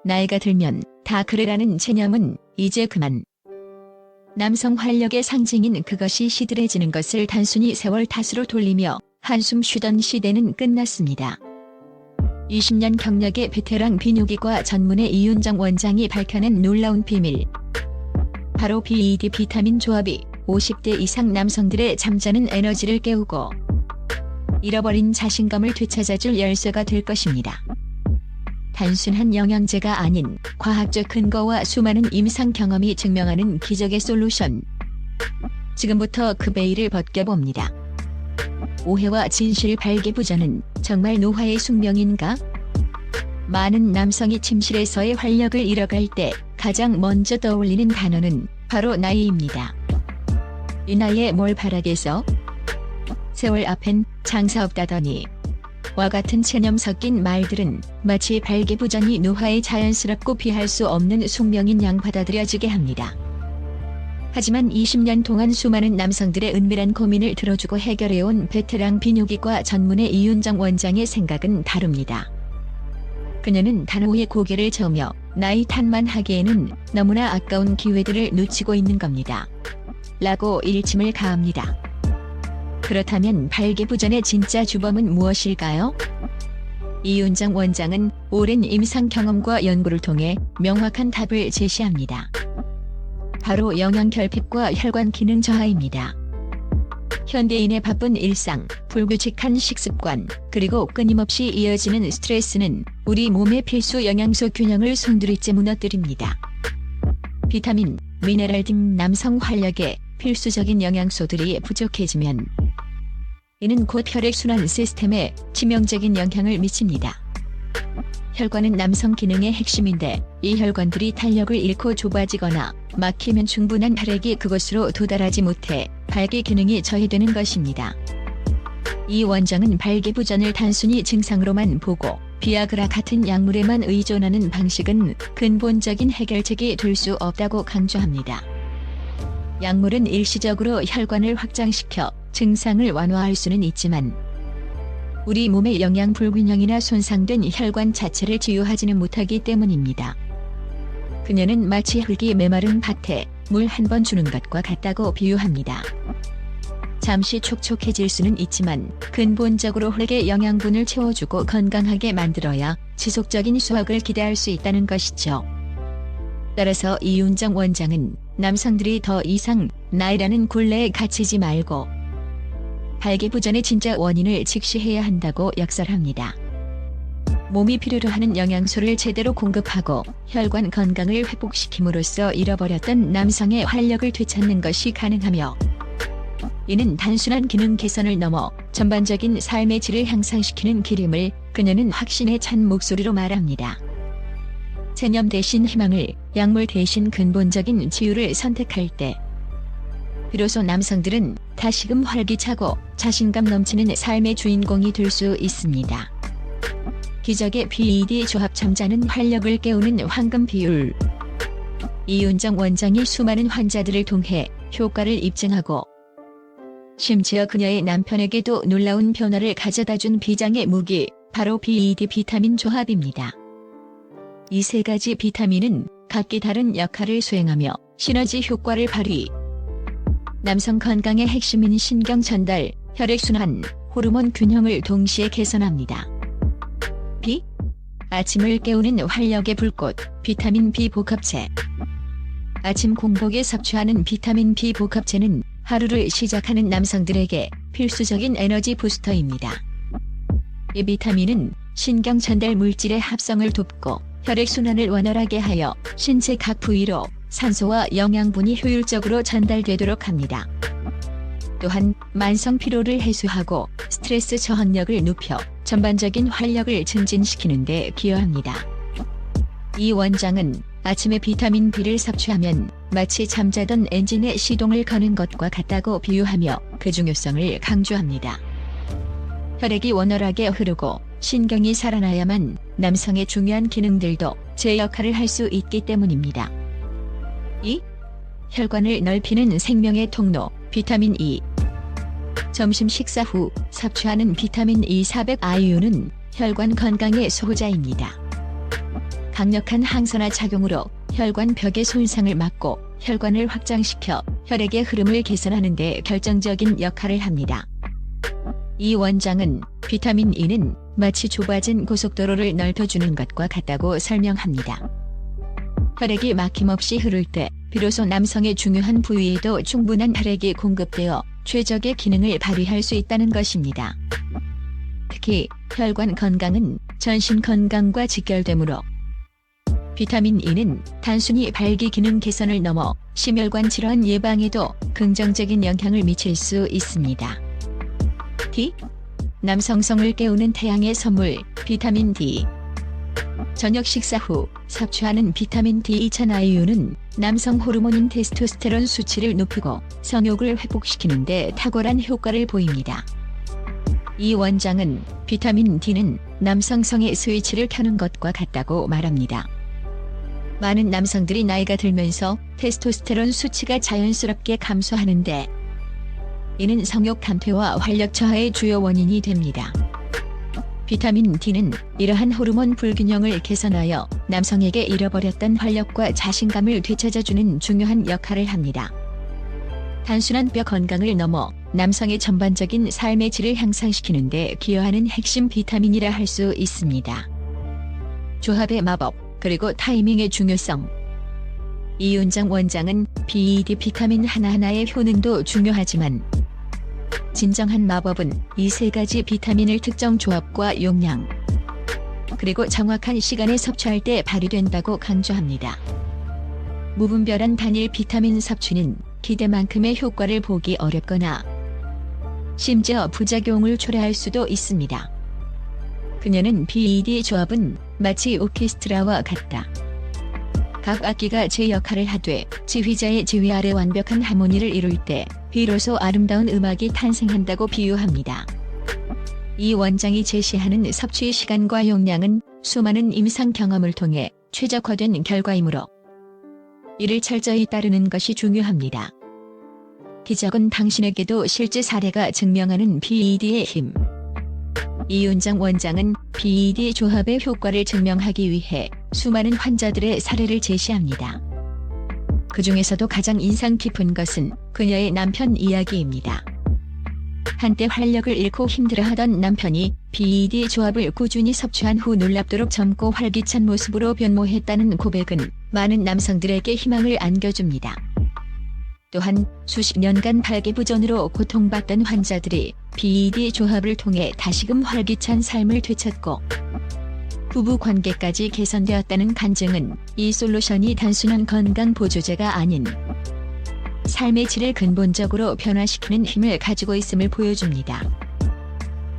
나이가 들면 다 그래라는 체념은 이제 그만. 남성 활력의 상징인 그것이 시들해지는 것을 단순히 세월 탓으로 돌리며 한숨 쉬던 시대는 끝났습니다. 20년 경력의 베테랑 비뇨기과 전문의 이윤정 원장이 밝혀낸 놀라운 비밀. 바로 BED 비타민 조합이 50대 이상 남성들의 잠자는 에너지를 깨우고 잃어버린 자신감을 되찾아줄 열쇠가 될 것입니다. 단순한 영양제가 아닌 과학적 근거와 수많은 임상 경험이 증명하는 기적의 솔루션. 지금부터 그 베일을 벗겨봅니다. 오해와 진실 발기부전은 정말 노화의 숙명인가? 많은 남성이 침실에서의 활력을 잃어갈 때 가장 먼저 떠올리는 단어는 바로 나이입니다. 이 나이에 뭘 바라겠어? 세월 앞엔 장사 없다더니 와 같은 체념 섞인 말들은 마치 발기부전이 노화의 자연스럽고 피할 수 없는 숙명인 양 받아들여지게 합니다. 하지만 20년 동안 수많은 남성들의 은밀한 고민을 들어주고 해결해온 베테랑 비뇨기과 전문의 이윤정 원장의 생각은 다릅니다. 그녀는 단호히 고개를 저으며 나이 탓만 하기에는 너무나 아까운 기회들을 놓치고 있는 겁니다. 라고 일침을 가합니다. 그렇다면 발기부전의 진짜 주범은 무엇일까요? 이윤정 원장은 오랜 임상 경험과 연구를 통해 명확한 답을 제시합니다. 바로 영양 결핍과 혈관 기능 저하입니다. 현대인의 바쁜 일상, 불규칙한 식습관, 그리고 끊임없이 이어지는 스트레스는 우리 몸의 필수 영양소 균형을 송두리째 무너뜨립니다. 비타민, 미네랄 등 남성 활력에 필수적인 영양소들이 부족해지면 이는 곧 혈액순환 시스템에 치명적인 영향을 미칩니다. 혈관은 남성 기능의 핵심인데 이 혈관들이 탄력을 잃고 좁아지거나 막히면 충분한 혈액이 그곳으로 도달하지 못해 발기 기능이 저해되는 것입니다. 이 원장은 발기부전을 단순히 증상으로만 보고 비아그라 같은 약물에만 의존하는 방식은 근본적인 해결책이 될 수 없다고 강조합니다. 약물은 일시적으로 혈관을 확장시켜 증상을 완화할 수는 있지만 우리 몸의 영양 불균형이나 손상된 혈관 자체를 치유하지는 못하기 때문입니다. 그녀는 마치 흙이 메마른 밭에 물 한 번 주는 것과 같다고 비유합니다. 잠시 촉촉해질 수는 있지만 근본적으로 흙의 영양분을 채워주고 건강하게 만들어야 지속적인 수확을 기대할 수 있다는 것이죠. 따라서 이윤정 원장은 남성들이 더 이상 나이라는 굴레에 갇히지 말고 발기부전의 진짜 원인을 직시해야 한다고 역설합니다. 몸이 필요로 하는 영양소를 제대로 공급하고 혈관 건강을 회복시킴으로써 잃어버렸던 남성의 활력을 되찾는 것이 가능하며 이는 단순한 기능 개선을 넘어 전반적인 삶의 질을 향상시키는 길임을 그녀는 확신에 찬 목소리로 말합니다. 체념 대신 희망을, 약물 대신 근본적인 치유를 선택할 때 비로소 남성들은 다시금 활기차고 자신감 넘치는 삶의 주인공이 될 수 있습니다. 기적의 BED 조합 잠자는 활력을 깨우는 황금 비율. 이윤정 원장이 수많은 환자들을 통해 효과를 입증하고 심지어 그녀의 남편에게도 놀라운 변화를 가져다준 비장의 무기, 바로 BED 비타민 조합입니다. 이 세 가지 비타민은 각기 다른 역할을 수행하며 시너지 효과를 발휘. 남성 건강의 핵심인 신경 전달, 혈액순환, 호르몬 균형을 동시에 개선합니다. B. 아침을 깨우는 활력의 불꽃, 비타민 B 복합체. 아침 공복에 섭취하는 비타민 B 복합체는 하루를 시작하는 남성들에게 필수적인 에너지 부스터입니다. 이 비타민은 신경 전달 물질의 합성을 돕고 혈액순환을 원활하게 하여 신체 각 부위로 산소와 영양분이 효율적으로 전달되도록 합니다. 또한 만성 피로를 해소하고 스트레스 저항력을 높여 전반적인 활력을 증진시키는 데 기여합니다. 이 원장은 아침에 비타민 B를 섭취하면 마치 잠자던 엔진의 시동을 거는 것과 같다고 비유하며 그 중요성을 강조합니다. 혈액이 원활하게 흐르고 신경이 살아나야만 남성의 중요한 기능들도 제 역할을 할 수 있기 때문입니다. 2. 혈관을 넓히는 생명의 통로, 비타민 E. 점심 식사 후 섭취하는 비타민 E 400IU는 혈관 건강의 소호자입니다. 강력한 항산화 작용으로 혈관 벽의 손상을 막고 혈관을 확장시켜 혈액의 흐름을 개선하는 데 결정적인 역할을 합니다. 이 원장은 비타민 E는 마치 좁아진 고속도로를 넓혀주는 것과 같다고 설명합니다. 혈액이 막힘없이 흐를 때 비로소 남성의 중요한 부위에도 충분한 혈액이 공급되어 최적의 기능을 발휘할 수 있다는 것입니다. 특히 혈관 건강은 전신 건강과 직결되므로 비타민 E는 단순히 발기 기능 개선을 넘어 심혈관 질환 예방에도 긍정적인 영향을 미칠 수 있습니다. D. 남성성을 깨우는 태양의 선물 비타민 D. 저녁 식사 후 섭취하는 비타민 D2000IU는 남성 호르몬인 테스토스테론 수치를 높이고 성욕을 회복시키는 데 탁월한 효과를 보입니다. 이 원장은 비타민 D는 남성성의 스위치를 켜는 것과 같다고 말합니다. 많은 남성들이 나이가 들면서 테스토스테론 수치가 자연스럽게 감소하는데 이는 성욕 감퇴와 활력 저하의 주요 원인이 됩니다. 비타민 D는 이러한 호르몬 불균형을 개선하여 남성에게 잃어버렸던 활력과 자신감을 되찾아주는 중요한 역할을 합니다. 단순한 뼈 건강을 넘어 남성의 전반적인 삶의 질을 향상시키는 데 기여하는 핵심 비타민이라 할 수 있습니다. 조합의 마법 그리고 타이밍의 중요성. 이윤정 원장은 BED 비타민 하나하나의 효능도 중요하지만 진정한 마법은 이 세 가지 비타민을 특정 조합과 용량 그리고 정확한 시간에 섭취할 때 발휘된다고 강조합니다. 무분별한 단일 비타민 섭취는 기대만큼의 효과를 보기 어렵거나 심지어 부작용을 초래할 수도 있습니다. 그녀는 BED 조합은 마치 오케스트라와 같다. 각 악기가 제 역할을 하되 지휘자의 지휘 아래 완벽한 하모니를 이룰 때 비로소 아름다운 음악이 탄생한다고 비유합니다. 이 원장이 제시하는 섭취 시간과 용량은 수많은 임상 경험을 통해 최적화된 결과이므로 이를 철저히 따르는 것이 중요합니다. 기적은 당신에게도 실제 사례가 증명하는 BED의 힘. 이윤정 원장은 BED 조합의 효과를 증명하기 위해 수많은 환자들의 사례를 제시합니다. 그 중에서도 가장 인상 깊은 것은 그녀의 남편 이야기입니다. 한때 활력을 잃고 힘들어하던 남편이 BED 조합을 꾸준히 섭취한 후 놀랍도록 젊고 활기찬 모습으로 변모했다는 고백은 많은 남성들에게 희망을 안겨줍니다. 또한 수십 년간 발기부전으로 고통받던 환자들이 BED 조합을 통해 다시금 활기찬 삶을 되찾고 부부 관계까지 개선되었다는 간증은 이 솔루션이 단순한 건강 보조제가 아닌 삶의 질을 근본적으로 변화시키는 힘을 가지고 있음을 보여줍니다.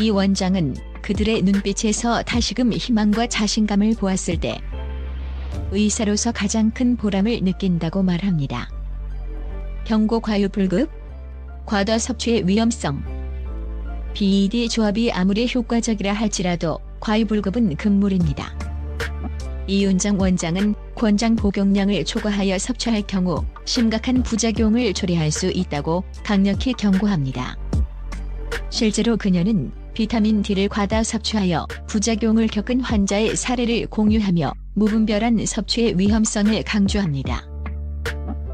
이 원장은 그들의 눈빛에서 다시금 희망과 자신감을 보았을 때 의사로서 가장 큰 보람을 느낀다고 말합니다. 경고 과유불급, 과다 섭취의 위험성. BED 조합이 아무리 효과적이라 할지라도 과유불급은 금물입니다. 이윤정 원장은 권장 복용량을 초과하여 섭취할 경우 심각한 부작용을 초래할 수 있다고 강력히 경고합니다. 실제로 그녀는 비타민 D를 과다 섭취하여 부작용을 겪은 환자의 사례를 공유하며 무분별한 섭취의 위험성을 강조합니다.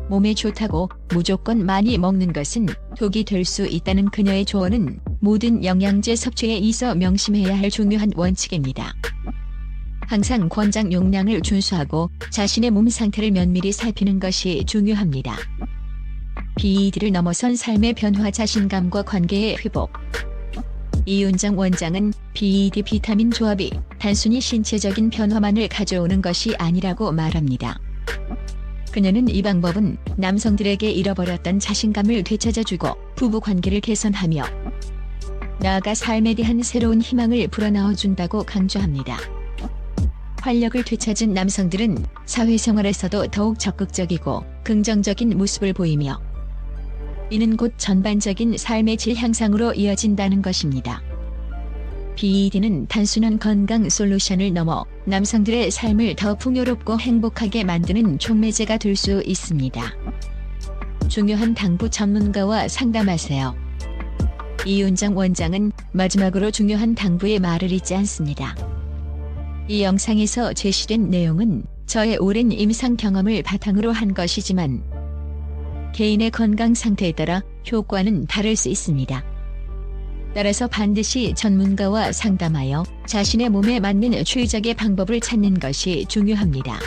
몸에 좋다고 무조건 많이 먹는 것은 독이 될 수 있다는 그녀의 조언은 모든 영양제 섭취에 있어 명심해야 할 중요한 원칙입니다. 항상 권장 용량을 준수하고 자신의 몸 상태를 면밀히 살피는 것이 중요합니다. BED를 넘어선 삶의 변화, 자신감과 관계의 회복. 이윤정 원장은 BED 비타민 조합이 단순히 신체적인 변화만을 가져오는 것이 아니라고 말합니다. 그녀는 이 방법은 남성들에게 잃어버렸던 자신감을 되찾아주고 부부 관계를 개선하며 나아가 삶에 대한 새로운 희망을 불어넣어준다고 강조합니다. 활력을 되찾은 남성들은 사회생활에서도 더욱 적극적이고 긍정적인 모습을 보이며 이는 곧 전반적인 삶의 질 향상으로 이어진다는 것입니다. BED는 단순한 건강 솔루션을 넘어 남성들의 삶을 더 풍요롭고 행복하게 만드는 촉매제가 될 수 있습니다. 중요한 당부 전문가와 상담하세요. 이윤정 원장은 마지막으로 중요한 당부의 말을 잊지 않습니다. 이 영상에서 제시된 내용은 저의 오랜 임상 경험을 바탕으로 한 것이지만 개인의 건강 상태에 따라 효과는 다를 수 있습니다. 따라서 반드시 전문가와 상담하여 자신의 몸에 맞는 최적의 방법을 찾는 것이 중요합니다.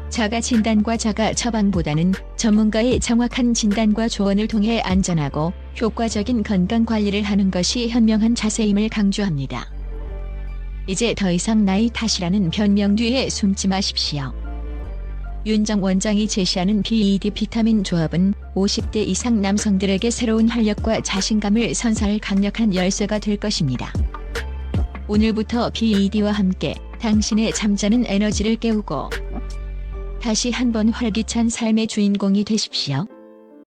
자가 진단과 자가 처방보다는 전문가의 정확한 진단과 조언을 통해 안전하고 효과적인 건강 관리를 하는 것이 현명한 자세임을 강조합니다. 이제 더 이상 나이 탓이라는 변명 뒤에 숨지 마십시오. 윤정 원장이 제시하는 BED 비타민 조합은 50대 이상 남성들에게 새로운 활력과 자신감을 선사할 강력한 열쇠가 될 것입니다. 오늘부터 BED와 함께 당신의 잠자는 에너지를 깨우고 다시 한번 활기찬 삶의 주인공이 되십시오.